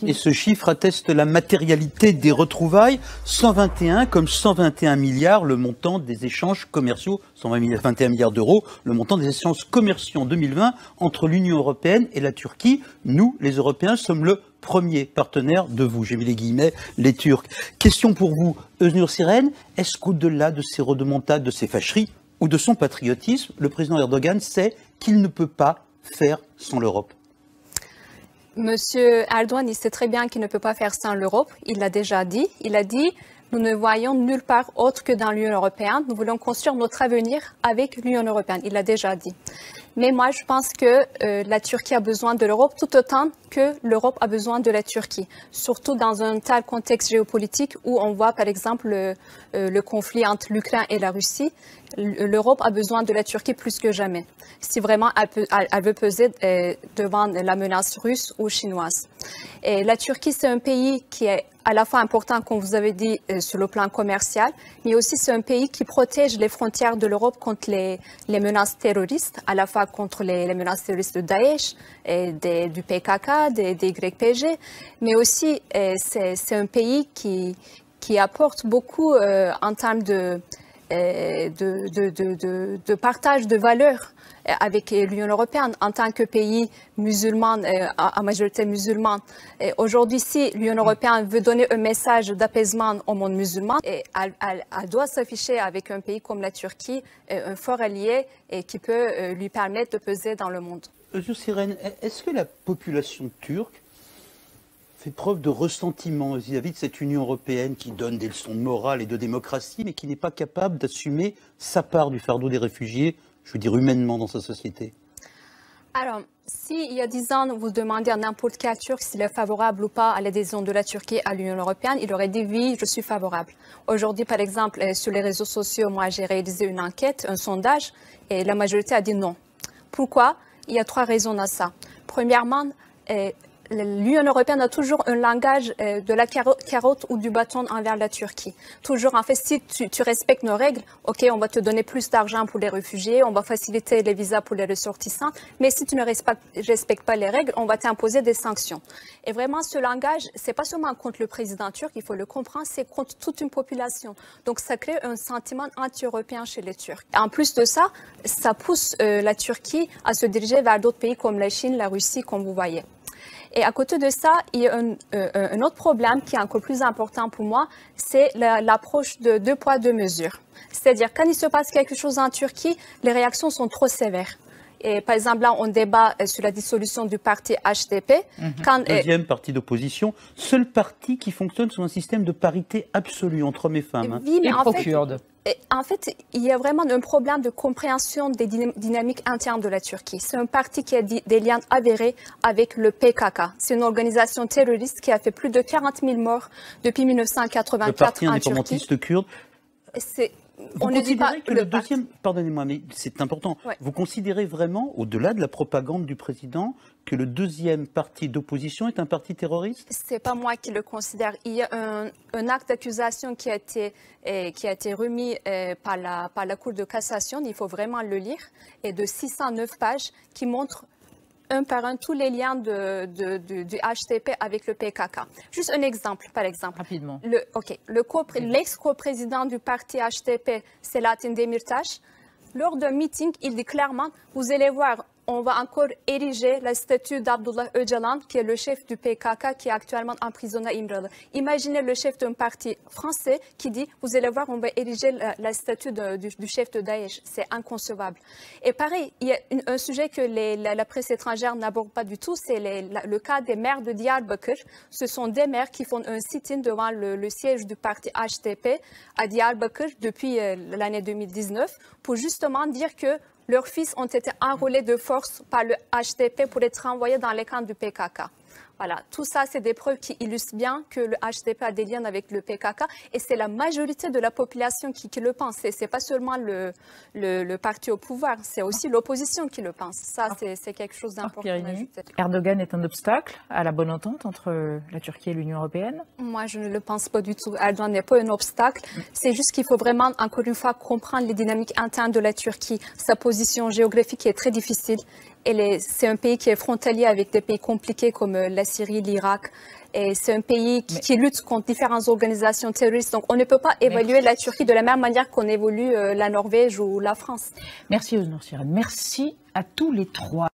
Et ce chiffre atteste la matérialité des retrouvailles. 121 comme 121 milliards, le montant des échanges commerciaux, 121 milliards d'euros, le montant des échanges commerciaux en 2020 entre l'Union européenne et la Turquie. Nous, les Européens, sommes le premier partenaire de vous. J'ai mis les guillemets, les Turcs. Question pour vous, Öznur Siren, est-ce qu'au-delà de ces redemontades, de ces fâcheries ou de son patriotisme, le président Erdogan sait qu'il ne peut pas faire sans l'Europe? Monsieur Erdogan, il sait très bien qu'il ne peut pas faire sans l'Europe. Il l'a déjà dit. Il a dit, nous ne voyons nulle part autre que dans l'Union européenne. Nous voulons construire notre avenir avec l'Union européenne. Il l'a déjà dit. Mais moi, je pense que la Turquie a besoin de l'Europe tout autant que l'Europe a besoin de la Turquie. Surtout dans un tel contexte géopolitique où on voit, par exemple, le conflit entre l'Ukraine et la Russie. L'Europe a besoin de la Turquie plus que jamais, si vraiment elle veut peser devant la menace russe ou chinoise. Et la Turquie, c'est un pays qui est à la fois important, comme vous avez dit, sur le plan commercial, mais aussi c'est un pays qui protège les frontières de l'Europe contre les menaces terroristes, à la fois contre les menaces terroristes de Daesh, du PKK, des YPG, mais aussi c'est un pays qui apporte beaucoup en termes de partage de valeurs avec l'Union européenne en tant que pays musulman, à majorité musulmane. Aujourd'hui, si l'Union européenne veut donner un message d'apaisement au monde musulman, elle doit s'afficher avec un pays comme la Turquie, un fort allié et qui peut lui permettre de peser dans le monde. Öznur Siren, est-ce que la population turque fait preuve de ressentiment vis-à-vis de cette Union européenne qui donne des leçons de morale et de démocratie, mais qui n'est pas capable d'assumer sa part du fardeau des réfugiés, je veux dire humainement, dans sa société? Alors, si il y a 10 ans, vous demandez à n'importe quel Turc s'il est favorable ou pas à l'adhésion de la Turquie à l'Union européenne, il aurait dit oui, je suis favorable. Aujourd'hui, par exemple, sur les réseaux sociaux, moi j'ai réalisé une enquête, un sondage, et la majorité a dit non. Pourquoi? Il y a 3 raisons à ça. Premièrement, l'Union européenne a toujours un langage de la carotte ou du bâton envers la Turquie. Toujours, en fait, si tu respectes nos règles, ok, on va te donner plus d'argent pour les réfugiés, on va faciliter les visas pour les ressortissants, mais si tu ne respectes pas les règles, on va t'imposer des sanctions. Et vraiment, ce langage, c'est pas seulement contre le président turc, il faut le comprendre, c'est contre toute une population. Donc, ça crée un sentiment anti-européen chez les Turcs. En plus de ça, ça pousse la Turquie à se diriger vers d'autres pays comme la Chine, la Russie, comme vous voyez. Et à côté de ça, il y a un autre problème qui est encore plus important pour moi, c'est l'approche de 2 poids, 2 mesures. C'est-à-dire, quand il se passe quelque chose en Turquie, les réactions sont trop sévères. Et par exemple, là, on débat sur la dissolution du parti HDP. Deuxième parti d'opposition, seul parti qui fonctionne sous un système de parité absolue entre hommes et femmes. Oui, mais en fait, il y a vraiment un problème de compréhension des dynamiques internes de la Turquie. C'est un parti qui a des liens avérés avec le PKK. C'est une organisation terroriste qui a fait plus de 40 000 morts depuis 1984 le parti en indépendantiste Turquie. kurde. On ne dit pas que le deuxième, pardonnez-moi, mais c'est important. Ouais. Vous considérez vraiment, au-delà de la propagande du président, que le deuxième parti d'opposition est un parti terroriste? C'est pas moi qui le considère. Il y a un acte d'accusation qui a été remis par la Cour de cassation. Il faut vraiment le lire, et de 609 pages qui montrent un par un tous les liens du HDP avec le PKK. Juste un exemple, par exemple. Rapidement. L'ex-coprésident du parti HDP, Selahattin Demirtas, lors d'un meeting, il dit clairement, vous allez voir, on va encore ériger la statue d'Abdullah Öcalan, qui est le chef du PKK, qui est actuellement emprisonné à İmralı. Imaginez le chef d'un parti français qui dit, vous allez voir, on va ériger la statue du chef de Daesh. C'est inconcevable. Et pareil, il y a un sujet que la presse étrangère n'aborde pas du tout, c'est le cas des maires de Diyarbakır. Ce sont des maires qui font un sit-in devant le siège du parti HDP à Diyarbakır depuis l'année 2019 pour justement dire que leurs fils ont été enrôlés de force par le HDP pour être envoyés dans les camps du PKK. Voilà, tout ça, c'est des preuves qui illustrent bien que le HDP a des liens avec le PKK et c'est la majorité de la population qui le pense. Ce n'est pas seulement le parti au pouvoir, c'est aussi l'opposition qui le pense. Ça, c'est quelque chose d'important. Erdogan est un obstacle à la bonne entente entre la Turquie et l'Union européenne? Moi, je ne le pense pas du tout. Erdogan n'est pas un obstacle. C'est juste qu'il faut vraiment, encore une fois, comprendre les dynamiques internes de la Turquie. Sa position géographique est très difficile c'est un pays qui est frontalier avec des pays compliqués comme la Syrie, l'Irak. Et c'est un pays qui lutte contre différentes organisations terroristes. Donc, on ne peut pas évaluer la Turquie de la même manière qu'on évalue la Norvège ou la France. Merci, Öznur Siren. Merci à tous les trois.